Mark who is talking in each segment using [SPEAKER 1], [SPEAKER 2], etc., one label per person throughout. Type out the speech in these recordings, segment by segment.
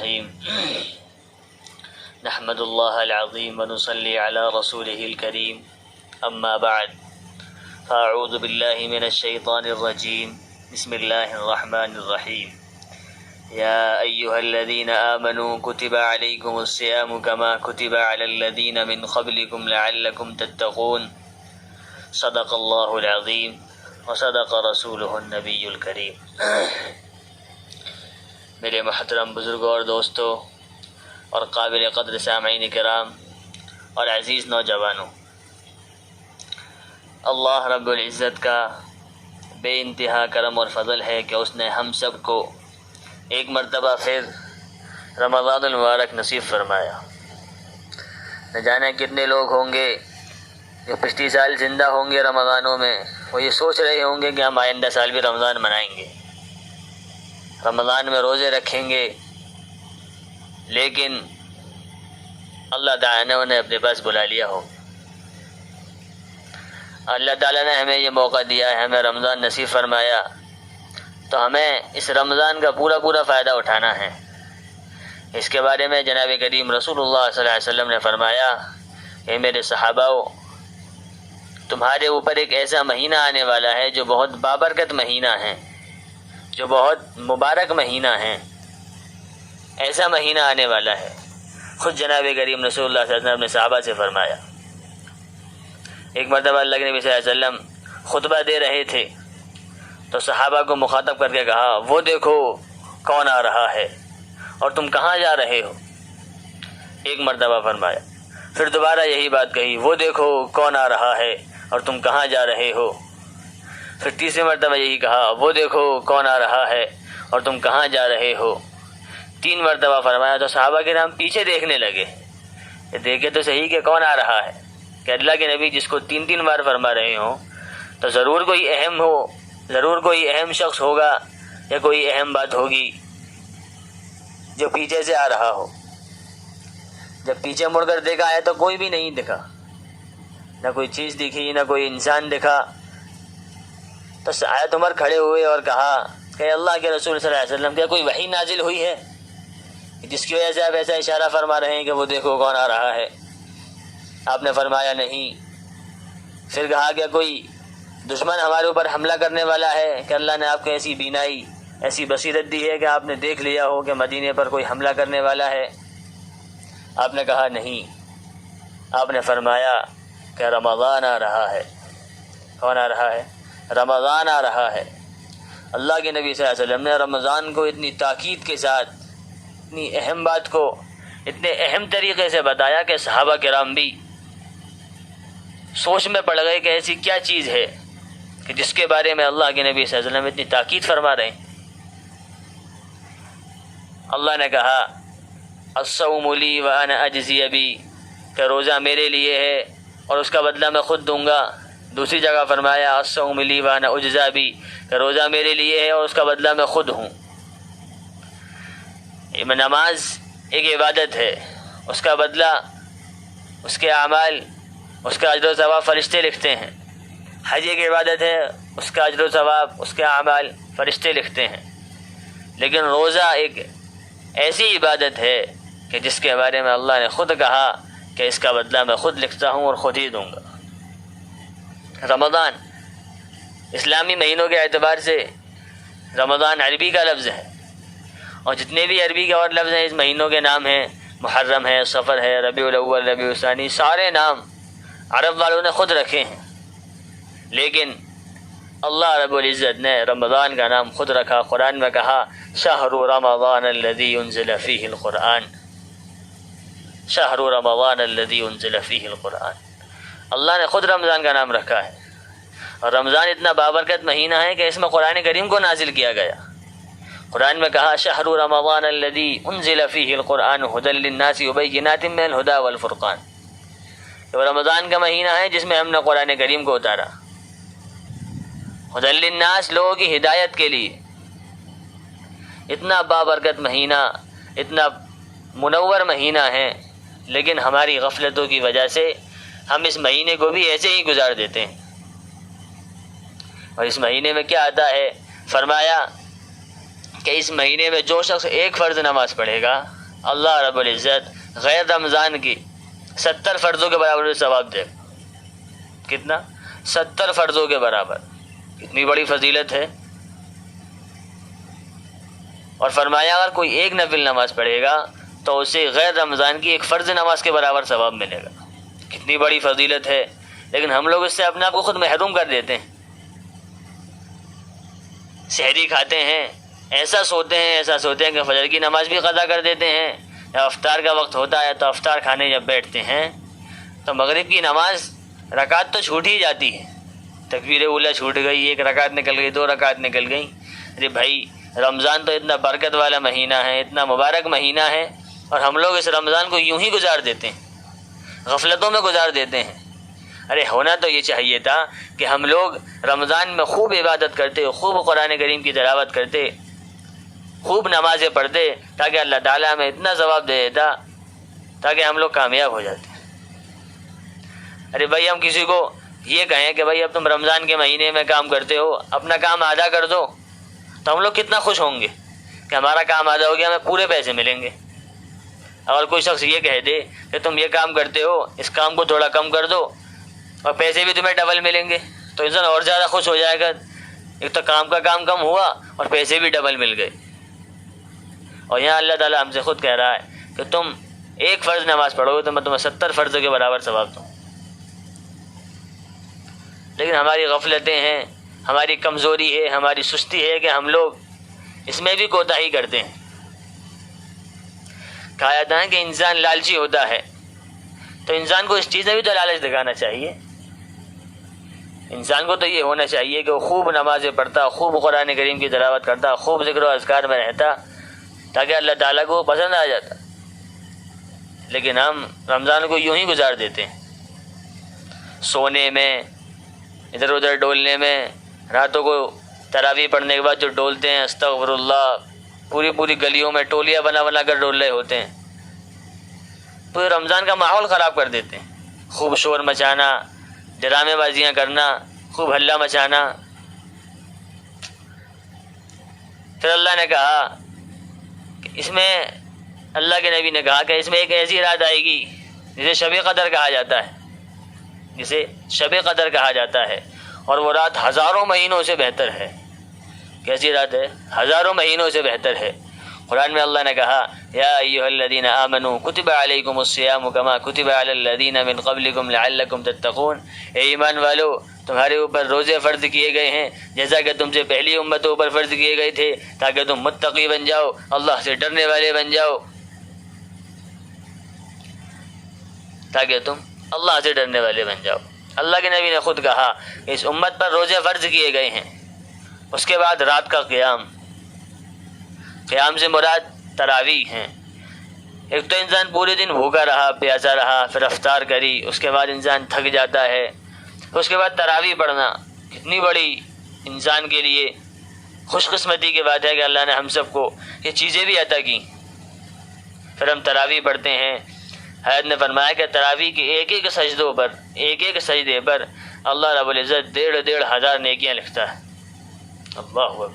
[SPEAKER 1] الرحیم نحمد اللہ العظیم ونصلی علی رسولہ الکریم اما بعد فاعوذ باللہ من الشیطان الرجیم بسم اللہ الرحمن الرحیم یا ایہا الذین آمنوا کتب علیکم الصیام کما کتب علی الذین من قبلکم لعلکم تتقون صدق اللہ العظیم وصدق رسولہ النبی الکریم۔ میرے محترم بزرگوں اور دوستوں اور قابل قدر سامعین کرام اور عزیز نوجوانوں، اللہ رب العزت کا بے انتہا کرم اور فضل ہے کہ اس نے ہم سب کو ایک مرتبہ پھر رمضان المبارک نصیب فرمایا۔ نہ جانے کتنے لوگ ہوں گے جو پچھلی سال زندہ ہوں گے رمضانوں میں، وہ یہ سوچ رہے ہوں گے کہ ہم آئندہ سال بھی رمضان منائیں گے، رمضان میں روزے رکھیں گے، لیکن اللہ تعالیٰ نے انہیں اپنے پاس بلا لیا ہو۔ اللہ تعالیٰ نے ہمیں یہ موقع دیا ہے، ہمیں رمضان نصیب فرمایا، تو ہمیں اس رمضان کا پورا فائدہ اٹھانا ہے۔ اس کے بارے میں جناب کریم رسول اللہ صلی اللہ علیہ وسلم نے فرمایا کہ میرے صحاباؤ، تمہارے اوپر ایک ایسا مہینہ آنے والا ہے جو بہت بابرکت مہینہ ہے، جو بہت مبارک مہینہ ہے، ایسا مہینہ آنے والا ہے۔ خود جناب کریم رسول اللہ صلی اللہ علیہ وسلم نے صحابہ سے فرمایا۔ ایک مرتبہ اللہ کے نبی صلی اللہ علیہ وسلم خطبہ دے رہے تھے تو صحابہ کو مخاطب کر کے کہا، وہ دیکھو کون آ رہا ہے اور تم کہاں جا رہے ہو؟ ایک مرتبہ فرمایا، پھر دوبارہ یہی بات کہی، وہ دیکھو کون آ رہا ہے اور تم کہاں جا رہے ہو؟ پھر تیسری مرتبہ یہی کہا، وہ دیکھو کون آ رہا ہے اور تم کہاں جا رہے ہو؟ 3 مرتبہ فرمایا تو صحابہ کرام پیچھے دیکھنے لگے کہ دیکھے تو صحیح کہ کون آ رہا ہے، کہ اللہ کے نبی جس کو 3 بار فرما رہے ہوں تو ضرور کوئی اہم ہو، ضرور کوئی اہم شخص ہوگا یا کوئی اہم بات ہوگی جو پیچھے سے آ رہا ہو۔ جب پیچھے مڑ کر دیکھا ہے تو کوئی بھی نہیں دکھا، نہ کوئی چیز دکھی، نہ کوئی انسان دکھا۔ تو آیت عمر کھڑے ہوئے اور کہا کہ اللہ کے رسول صلی اللہ علیہ وسلم، کیا کوئی وحی نازل ہوئی ہے جس کی وجہ سے آپ ایسا اشارہ فرما رہے ہیں کہ وہ دیکھو کون آ رہا ہے؟ آپ نے فرمایا نہیں۔ پھر کہا کہ کوئی دشمن ہمارے اوپر حملہ کرنے والا ہے کہ اللہ نے آپ کو ایسی بینائی، ایسی بصیرت دی ہے کہ آپ نے دیکھ لیا ہو کہ مدینے پر کوئی حملہ کرنے والا ہے؟ آپ نے کہا نہیں۔ آپ نے فرمایا کہ رمضان آ رہا ہے۔ کون آ رہا ہے؟ رمضان آ رہا ہے۔ اللہ کے نبی صلی اللہ علیہ وسلم نے رمضان کو اتنی تاکید کے ساتھ، اتنی اہم بات کو اتنے اہم طریقے سے بتایا کہ صحابہ کرام بھی سوچ میں پڑ گئے کہ ایسی کیا چیز ہے کہ جس کے بارے میں اللہ کے نبی صلی اللہ علیہ وسلم اتنی تاکید فرما رہے ہیں۔ اللہ نے کہا الصوم لی وانا اجزی بی، کہ روزہ میرے لیے ہے اور اس کا بدلہ میں خود دوں گا۔ دوسری جگہ فرمایا الصوم لی وانا اجزا بی، کہ روزہ میرے لیے ہے اور اس کا بدلہ میں خود ہوں۔ نماز ایک عبادت ہے، اس کا بدلہ، اس کے اعمال، اس کا اجر و ثواب فرشتے لکھتے ہیں۔ حج ایک عبادت ہے، اس کا اجر و ثواب، اس کے اعمال فرشتے لکھتے ہیں۔ لیکن روزہ ایک ایسی عبادت ہے کہ جس کے بارے میں اللہ نے خود کہا کہ اس کا بدلہ میں خود لکھتا ہوں اور خود ہی دوں گا۔ رمضان اسلامی مہینوں کے اعتبار سے رمضان عربی کا لفظ ہے، اور جتنے بھی عربی کے اور لفظ ہیں اس مہینوں کے نام ہیں، محرم ہے، صفر ہے، ربیع الاول، ربیع الثانی، سارے نام عرب والوں نے خود رکھے ہیں، لیکن اللہ رب العزت نے رمضان کا نام خود رکھا۔ قرآن میں کہا شہر رمضان الذی انزل فیہ القرآن، شہر رمضان الذی انزل فیہ القرآن، اللہ نے خود رمضان کا نام رکھا ہے۔ اور رمضان اتنا بابرکت مہینہ ہے کہ اس میں قرآن کریم کو نازل کیا گیا۔ قرآن میں کہا شہر رمضان الذی انزل فیہ القرآن ھدی للناس وبینات من الھدی والفرقان، وہ رمضان کا مہینہ ہے جس میں ہم نے قرآن کریم کو اتارا، ھدی للناس، لوگوں کی ہدایت کے لیے۔ اتنا بابرکت مہینہ، اتنا منور مہینہ ہے، لیکن ہماری غفلتوں کی وجہ سے ہم اس مہینے کو بھی ایسے ہی گزار دیتے ہیں۔ اور اس مہینے میں کیا آتا ہے؟ فرمایا کہ اس مہینے میں جو شخص ایک فرض نماز پڑھے گا اللہ رب العزت غیر رمضان کی 70 فرضوں کے برابر ثواب دے گا۔ کتنا؟ 70 فرضوں کے برابر۔ کتنی بڑی فضیلت ہے۔ اور فرمایا اگر کوئی ایک نفل نماز پڑھے گا تو اسے غیر رمضان کی ایک فرض نماز کے برابر ثواب ملے گا۔ کتنی بڑی فضیلت ہے، لیکن ہم لوگ اس سے اپنے آپ کو خود محروم کر دیتے ہیں۔ سحری کھاتے ہیں، ایسا سوتے ہیں کہ فجر کی نماز بھی قضا کر دیتے ہیں۔ جب افطار کا وقت ہوتا ہے تو افطار کھانے جب بیٹھتے ہیں تو مغرب کی نماز رکعت تو چھوٹ ہی جاتی ہے، تکبیر اولیٰ چھوٹ گئی، 1 رکعت نکل گئی، 2 رکعت نکل گئی۔ ارے بھائی، رمضان تو اتنا برکت والا مہینہ ہے، اتنا مبارک مہینہ ہے، اور ہم لوگ اس رمضان کو یوں ہی گزار دیتے ہیں، غفلتوں میں گزار دیتے ہیں۔ ارے ہونا تو یہ چاہیے تھا کہ ہم لوگ رمضان میں خوب عبادت کرتے، خوب قرآن کریم کی تلاوت کرتے، خوب نمازیں پڑھتے، تاکہ اللہ تعالیٰ ہمیں اتنا ثواب دے دیتا تاکہ ہم لوگ کامیاب ہو جاتے۔ ارے بھائی، ہم کسی کو یہ کہیں کہ بھائی اب تم رمضان کے مہینے میں کام کرتے ہو، اپنا کام آدھا کر دو، تو ہم لوگ کتنا خوش ہوں گے کہ ہمارا کام آدھا ہو گیا، ہمیں پورے پیسے ملیں گے۔ اگر کوئی شخص یہ کہہ دے کہ تم یہ کام کرتے ہو، اس کام کو تھوڑا کم کر دو اور پیسے بھی تمہیں ڈبل ملیں گے، تو انسان اور زیادہ خوش ہو جائے گا۔ ایک تو کام کا کام کم ہوا اور پیسے بھی ڈبل مل گئے۔ اور یہاں اللہ تعالیٰ ہم سے خود کہہ رہا ہے کہ تم ایک فرض نماز پڑھو گے تو میں تمہیں 70 فرض کے برابر ثواب دوں۔ لیکن ہماری غفلتیں ہیں، ہماری کمزوری ہے، ہماری سستی ہے کہ ہم لوگ اس میں بھی کوتاہی کرتے ہیں۔ کہا جاتا ہے کہ انسان لالچی ہوتا ہے، تو انسان کو اس چیز میں بھی تو لالچ دکھانا چاہیے۔ انسان کو تو یہ ہونا چاہیے کہ وہ خوب نمازیں پڑھتا، خوب قرآن کریم کی تلاوت کرتا، خوب ذکر و اذکار میں رہتا، تاکہ اللہ تعالیٰ کو پسند آ جاتا۔ لیکن ہم رمضان کو یوں ہی گزار دیتے ہیں، سونے میں، ادھر ادھر ڈولنے میں، راتوں کو تراویح پڑھنے کے بعد جو ڈولتے ہیں، استغفر اللہ، پوری گلیوں میں ٹولیاں بنا بنا کر ڈول رہے ہوتے ہیں، پورے رمضان کا ماحول خراب کر دیتے ہیں۔ خوب شور مچانا، ڈرامے بازیاں کرنا، خوب ہلہ مچانا۔ پھر اللہ نے کہا کہ اس میں، اللہ کے نبی نے کہا کہ اس میں ایک ایسی رات آئے گی جسے شب قدر کہا جاتا ہے، جسے شب قدر کہا جاتا ہے، اور وہ رات ہزاروں مہینوں سے بہتر ہے۔ کیسی رات ہے؟ ہزاروں مہینوں سے بہتر ہے۔ قرآن میں اللہ نے کہا یا ایھا الذین آمنوا کتب علیکم الصیام کما کتب علی الذین من قبلکم لعلکم تتقون، اے ایمان والو، تمہارے اوپر روزے فرض کیے گئے ہیں جیسا کہ تم سے پہلی امتوں پر فرض کیے گئے تھے، تاکہ تم متقی بن جاؤ، اللہ سے ڈرنے والے بن جاؤ، تاکہ تم اللہ سے ڈرنے والے بن جاؤ۔ اللہ کے نبی نے خود کہا کہ اس امت پر روزے فرض کیے گئے ہیں۔ اس کے بعد رات کا قیام سے مراد تراویح ہیں۔ ایک تو انسان پورے دن بھوکا رہا، پیاسا رہا، پھر افطار کری، اس کے بعد انسان تھک جاتا ہے، اس کے بعد تراویح پڑھنا کتنی بڑی انسان کے لیے خوش قسمتی کی بات ہے کہ اللہ نے ہم سب کو یہ چیزیں بھی عطا کی۔ پھر ہم تراویح پڑھتے ہیں۔ حضرت نے فرمایا کہ تراویح کے ایک ایک سجدوں پر، ایک ایک سجدے پر اللہ رب العزت 1,500 نیکیاں لکھتا ہے۔ اللہ اکبر،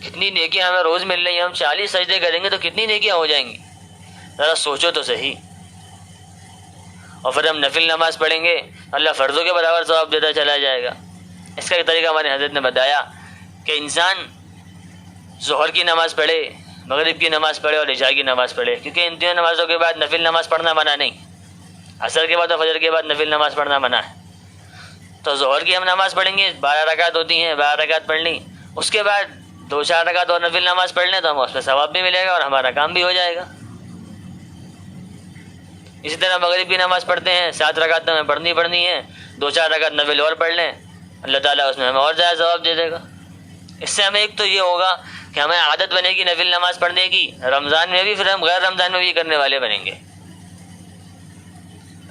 [SPEAKER 1] کتنی نیکیاں ہمیں روز مل رہی ہیں۔ ہم 40 سجدے کریں گے تو کتنی نیکیاں ہو جائیں گی، ذرا سوچو تو صحیح۔ اور پھر ہم نفل نماز پڑھیں گے، اللہ فرضوں کے برابر ثواب دیتا چلا جائے گا۔ اس کا ایک طریقہ ہمارے حضرت نے بتایا کہ انسان ظہر کی نماز پڑھے، مغرب کی نماز پڑھے اور عشاء کی نماز پڑھے، کیونکہ ان تینوں نمازوں کے بعد نفل نماز پڑھنا منع نہیں۔ عصر کے بعد اور فجر کے بعد نفل نماز پڑھنا منع ہے۔ تو ظہر کی ہم نماز پڑھیں گے، 12 رکعت ہوتی ہیں، 12 رکعت پڑھ لیں، اس کے بعد 2-4 رکعت اور نفل نماز پڑھ لیں تو ہم اس پہ ثواب بھی ملے گا اور ہمارا کام بھی ہو جائے گا۔ اسی طرح مغرب کی نماز پڑھتے ہیں، 7 رکعت ہمیں پڑھنی ہیں، 2-4 رکعت نفل اور پڑھ لیں، اللہ تعالیٰ اس میں ہمیں اور زیادہ ثواب دے دے گا۔ اس سے ہمیں ایک تو یہ ہوگا کہ ہمیں عادت بنے گی نفل نماز پڑھنے کی، رمضان میں بھی، پھر ہم غیر رمضان میں بھی کرنے والے بنیں گے۔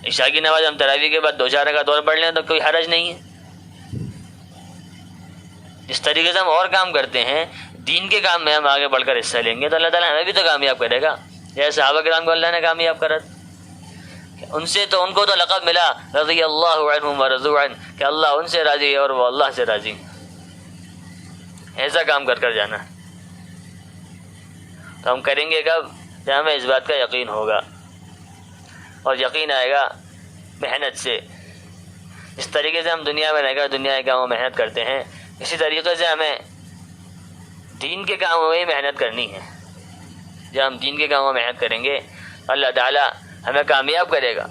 [SPEAKER 1] عشاء کی نماز ہم تراویح کے بعد 2-4 رکعت اور پڑھ لیں تو کوئی حرج نہیں ہے۔ جس طریقے سے ہم اور کام کرتے ہیں، دین کے کام میں ہم آگے بڑھ کر حصہ لیں گے تو اللہ تعالیٰ ہمیں بھی تو کامیاب کرے گا، جیسے صحابہ کرام کو اللہ نے کامیاب کرا تھا۔ ان کو تو لقب ملا رضی اللہ عنہم ورضوا عنہ، کہ اللہ ان سے راضی ہے اور وہ اللہ سے راضی۔ ایسا کام کر جانا ہے۔ تو ہم کریں گے کب؟ جب ہمیں اس بات کا یقین ہوگا، اور یقین آئے گا محنت سے۔ اس طریقے سے ہم دنیا میں رہ کر دنیا کے کاموں میں محنت کرتے ہیں، اسی طریقے سے ہمیں دین کے کاموں میں محنت کرنی ہے۔ جب ہم دین کے کاموں میں محنت کریں گے اللہ تعالیٰ ہمیں کامیاب کرے گا،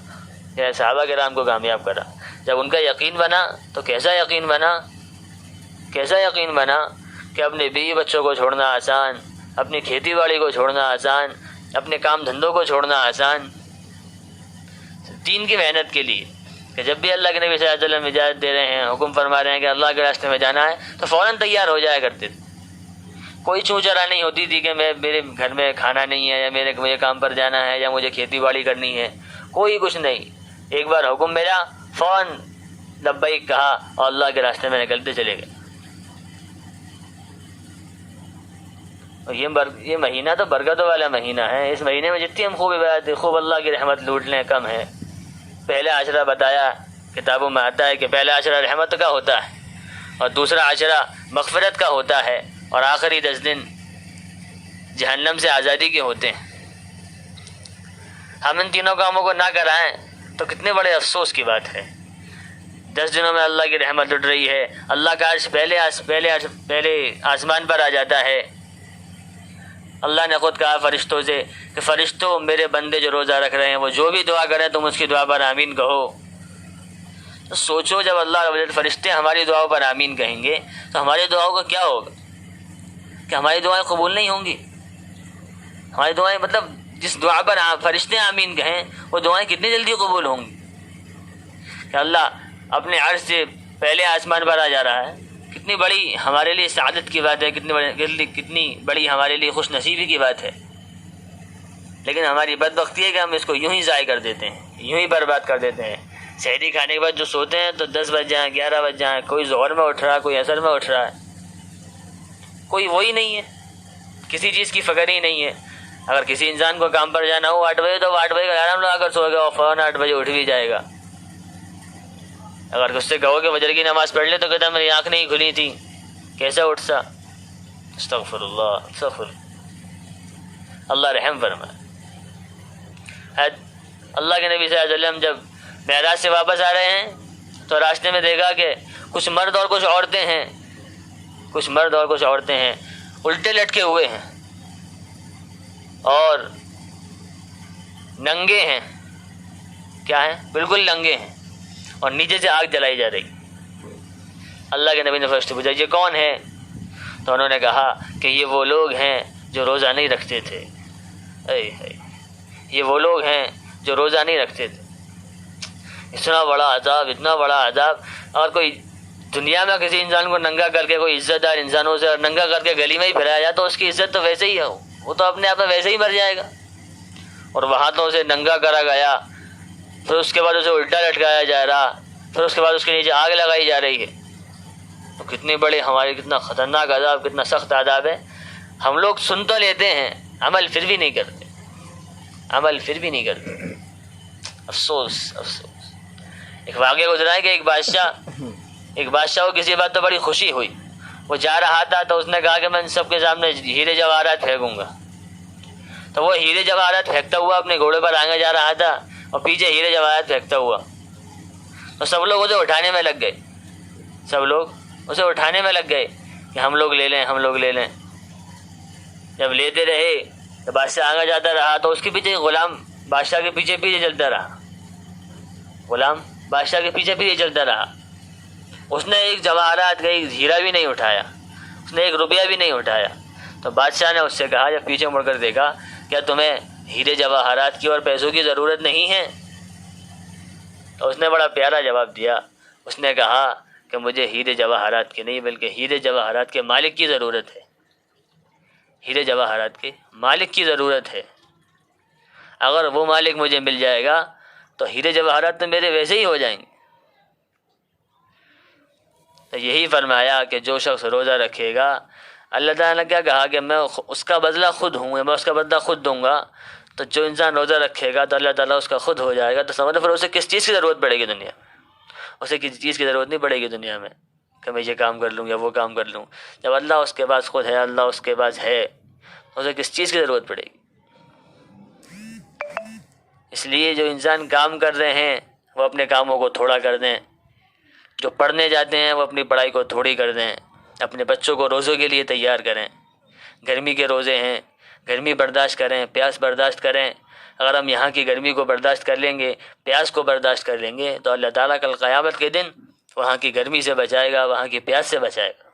[SPEAKER 1] جیسے صحابہ کرام کو کامیاب کرا۔ جب ان کا یقین بنا تو کیسا یقین بنا، کیسا یقین بنا کہ اپنے بیوی بچوں کو چھوڑنا آسان، اپنی کھیتی باڑی کو چھوڑنا آسان، اپنے کام دھندوں کو چھوڑنا آسان، دین کی محنت کے لیے۔ کہ جب بھی اللہ کے نبی صلی اللہ علیہ وسلم اجازت دے رہے ہیں، حکم فرما رہے ہیں کہ اللہ کے راستے میں جانا ہے، تو فوراً تیار ہو جایا کرتے تھے۔ کوئی چوں چرا نہیں ہوتی تھی کہ میرے گھر میں کھانا نہیں ہے، یا مجھے کام پر جانا ہے، یا مجھے کھیتی باڑی کرنی ہے، کوئی کچھ نہیں۔ ایک بار حکم ملا فوراً لبیک کہا اور اللہ کے راستے میں نکلتے چلے گئے۔ اور یہ مہینہ تو برکتوں والا مہینہ ہے۔ اس مہینے میں جتنی ہم خوب اللہ کی رحمت لوٹ لیں کم ہے۔ پہلا عشرہ بتایا، کتابوں میں آتا ہے کہ پہلا عشرہ رحمت کا ہوتا ہے، اور دوسرا عشرہ مغفرت کا ہوتا ہے، اور آخری 10 دن جہنم سے آزادی کے ہوتے ہیں۔ ہم ان تینوں کاموں کو نہ کرائیں تو کتنے بڑے افسوس کی بات ہے۔ 10 دنوں میں اللہ کی رحمت لٹ رہی ہے، اللہ کا عرش پہلے آسمان پر آ جاتا ہے۔ اللہ نے خود کہا فرشتوں سے کہ فرشتوں میرے بندے جو روزہ رکھ رہے ہیں وہ جو بھی دعا کریں تم اس کی دعا پر آمین کہو۔ تو سوچو جب اللہ رب العزت فرشتے ہماری دعاؤں پر آمین کہیں گے تو ہماری دعاؤں کا کیا ہوگا؟ کہ ہماری دعائیں قبول نہیں ہوں گی؟ ہماری دعائیں مطلب جس دعا پر فرشتے آمین کہیں وہ دعائیں کتنی جلدی قبول ہوں گی؟ کہ اللہ اپنے عرش سے پہلے آسمان پر آ جا رہا ہے، کتنی بڑی ہمارے لیے سعادت کی بات ہے، کتنی بڑی ہمارے لیے خوش نصیبی کی بات ہے۔ لیکن ہماری بدبختی ہے کہ ہم اس کو یوں ہی ضائع کر دیتے ہیں، یوں ہی برباد کر دیتے ہیں۔ سحری کھانے کے بعد جو سوتے ہیں تو 10 بج جائیں، 11 بج جائیں، کوئی ظہر میں اٹھ رہا ہے، کوئی عصر میں اٹھ رہا ہے، کوئی وہی نہیں ہے، کسی چیز کی فکر ہی نہیں ہے۔ اگر کسی انسان کو کام پر جانا ہو 8 بجے تو وہ 8 بجے کا الارم لگا کر سوئے گا اور فوراً 8 بجے اٹھ بھی جائے گا۔ اگر اس سے کہو کہ فجر کی نماز پڑھ لے تو کہتا میری آنکھ نہیں کھلی تھی، کیسا اٹھتا؟ استغفر اللہ، استغفر اللہ، رحم فرمائے۔ اللہ کے نبی صلی اللہ علیہ وسلم جب معراج سے واپس آ رہے ہیں تو راستے میں دیکھا کہ کچھ مرد اور کچھ عورتیں ہیں الٹے لٹکے ہوئے ہیں اور ننگے ہیں۔ کیا ہیں؟ بالکل ننگے ہیں، اور نیچے سے آگ جلائی جا رہی۔ اللہ کے نبی نے فرشتے پوچھا یہ کون ہے؟ تو انہوں نے کہا کہ یہ وہ لوگ ہیں جو روزہ نہیں رکھتے تھے۔ یہ وہ لوگ ہیں جو روزہ نہیں رکھتے تھے۔ اتنا بڑا عذاب۔ اور کوئی دنیا میں کسی انسان کو ننگا کر کے، کوئی عزت دار انسانوں سے ننگا کر کے گلی میں ہی پھرایا جائے تو اس کی عزت تو ویسے ہی ہے، وہ تو اپنے آپ میں ویسے ہی مر جائے گا۔ اور وہاں تو اسے ننگا کرا گیا، پھر اس کے بعد اسے الٹا لٹکایا جا رہا، پھر اس کے بعد اس کے نیچے آگ لگائی جا رہی ہے۔ تو کتنی بڑے ہمارے، کتنا خطرناک عذاب، کتنا سخت عذاب ہے۔ ہم لوگ سن تو لیتے ہیں، عمل پھر بھی نہیں کرتے۔ افسوس۔ ایک واقعہ گزرا ہے کہ ایک بادشاہ کو کسی بات تو بڑی خوشی ہوئی، وہ جا رہا تھا تو اس نے کہا کہ میں ان سب کے سامنے ہیرے جواہرات پھینکوں گا۔ تو وہ ہیرے جواہرات پھینکتا ہوا اپنے گھوڑے پر آگے جا رہا تھا اور پیچھے ہیرے جواہرات پھینکتا ہوا، تو سب لوگ اسے اٹھانے میں لگ گئے کہ ہم لوگ لے لیں۔ جب لیتے رہے تو بادشاہ آگے جاتا رہا تو اس کے پیچھے غلام بادشاہ کے پیچھے چلتا رہا۔ اس نے ایک جواہرات کا ایک ہیرا بھی نہیں اٹھایا، اس نے ایک روپیہ بھی نہیں اٹھایا۔ تو بادشاہ نے اس سے کہا جب پیچھے مڑ کر دیکھا کیا تمہیں ہیرے جواہرات کی اور پیسوں کی ضرورت نہیں ہے؟ تو اس نے بڑا پیارا جواب دیا، اس نے کہا کہ مجھے ہیرے جواہرات کی نہیں بلکہ ہیرے جواہرات کے مالک کی ضرورت ہے۔ ہیرے جواہرات کے مالک کی ضرورت ہے، اگر وہ مالک مجھے مل جائے گا تو ہیرے جواہرات تو میرے ویسے ہی ہو جائیں گے۔ تو یہی فرمایا کہ جو شخص روزہ رکھے گا، اللہ تعالیٰ نے کیا کہا کہ میں اس کا بدلہ خود ہوں، میں اس کا بدلہ خود دوں گا۔ تو جو انسان روزہ رکھے گا تو اللہ تعالیٰ اس کا خود ہو جائے گا۔ تو سمجھو پھر اسے کس چیز کی ضرورت پڑے گی دنیا میں؟ اسے کسی چیز کی ضرورت نہیں پڑے گی دنیا میں کہ میں یہ کام کر لوں یا وہ کام کر لوں۔ جب اللہ اس کے پاس خود ہے، اللہ اس کے پاس ہے، اسے کس چیز کی ضرورت پڑے گی؟ اس لیے جو انسان کام کر رہے ہیں وہ اپنے کاموں کو تھوڑا کر دیں، جو پڑھنے جاتے ہیں وہ اپنی پڑھائی کو تھوڑی کر دیں، اپنے بچوں کو روزوں کے لیے تیار کریں۔ گرمی کے روزے ہیں، گرمی برداشت کریں، پیاس برداشت کریں۔ اگر ہم یہاں کی گرمی کو برداشت کر لیں گے، پیاس کو برداشت کر لیں گے، تو اللہ تعالیٰ کل قیامت کے دن وہاں کی گرمی سے بچائے گا، وہاں کی پیاس سے بچائے گا۔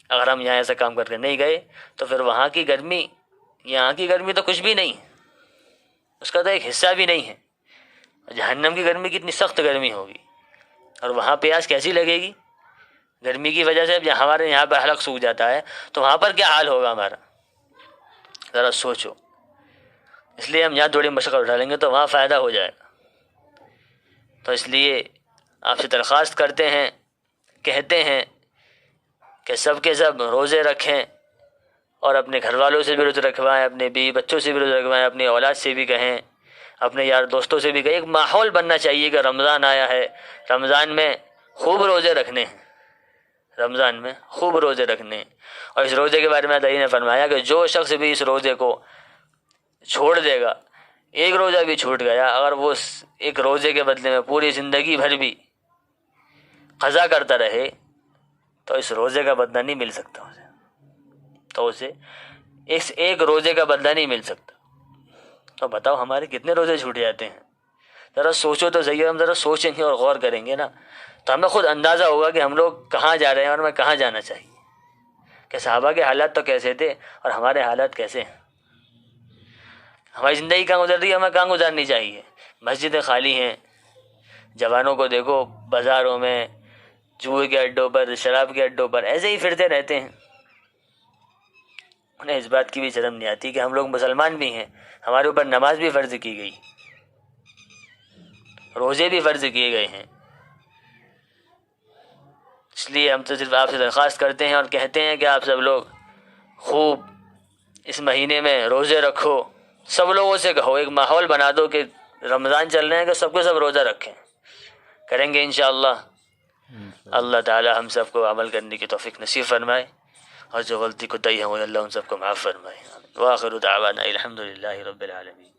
[SPEAKER 1] اگر ہم یہاں ایسا کام کر کے نہیں گئے تو پھر وہاں کی گرمی، یہاں کی گرمی تو کچھ بھی نہیں، اس کا تو ایک حصہ بھی نہیں ہے۔ جہنم کی گرمی کتنی سخت گرمی ہوگی، اور وہاں پیاس کیسی لگے گی؟ گرمی کی وجہ سے جب ہمارے یہاں پہ حلق سوکھ جاتا ہے تو وہاں پر کیا حال ہوگا ہمارا، ذرا سوچو۔ اس لیے ہم یہاں تھوڑی مشقت اٹھا لیں گے تو وہاں فائدہ ہو جائے گا۔ تو اس لیے آپ سے درخواست کرتے ہیں، کہتے ہیں کہ سب کے سب روزے رکھیں، اور اپنے گھر والوں سے بھی روزے رکھوائیں، اپنے بیوی بچوں سے بھی روزے رکھوائیں، اپنی اولاد سے بھی کہیں، اپنے یار دوستوں سے بھی کہیں۔ ایک ماحول بننا چاہیے کہ رمضان آیا ہے، رمضان میں خوب روزے رکھنے ہیں، رمضان میں خوب روزے رکھنے ہیں۔ اور اس روزے کے بارے میں دائی نے فرمایا کہ جو شخص بھی اس روزے کو چھوڑ دے گا، ایک روزہ بھی چھوٹ گیا، اگر وہ ایک روزے کے بدلے میں پوری زندگی بھر بھی قضا کرتا رہے تو اس روزے کا بدلہ نہیں مل سکتا اسے، تو اسے اس ایک روزے کا بدلہ نہیں مل سکتا۔ تو بتاؤ ہمارے کتنے روزے چھوٹ جاتے ہیں؟ ذرا سوچو تو صحیح، ہم ذرا سوچیں گے اور غور کریں گے نا تو ہمیں خود اندازہ ہوگا کہ ہم لوگ کہاں جا رہے ہیں اور ہمیں کہاں جانا چاہیے، کہ صحابہ کے حالات تو کیسے تھے اور ہمارے حالات کیسے ہیں۔ ہماری زندگی کہاں گزر رہی ہے، ہمیں کہاں گزارنی چاہیے؟ مسجدیں خالی ہیں، جوانوں کو دیکھو بازاروں میں، جوئے کے اڈوں پر، شراب کے اڈوں پر ایسے ہی پھرتے رہتے ہیں۔ انہیں اس بات کی بھی شرم نہیں آتی کہ ہم لوگ مسلمان بھی ہیں، ہمارے اوپر نماز بھی فرض کی گئی، روزے بھی فرض کیے گئے ہیں۔ اس لیے ہم تو صرف آپ سے درخواست کرتے ہیں اور کہتے ہیں کہ آپ سب لوگ خوب اس مہینے میں روزے رکھو، سب لوگوں سے کہو، ایک ماحول بنا دو کہ رمضان چل رہے ہیں کہ سب کو سب روزہ رکھیں، کریں گے انشاءاللہ۔ اللہ تعالی ہم سب کو عمل کرنے کی توفیق نصیب فرمائے، اور جو غلطی کوتاہی ہے وہ اللہ ان سب کو معاف فرمائے۔ وآخر دعوانا الحمدللہ رب العالمین۔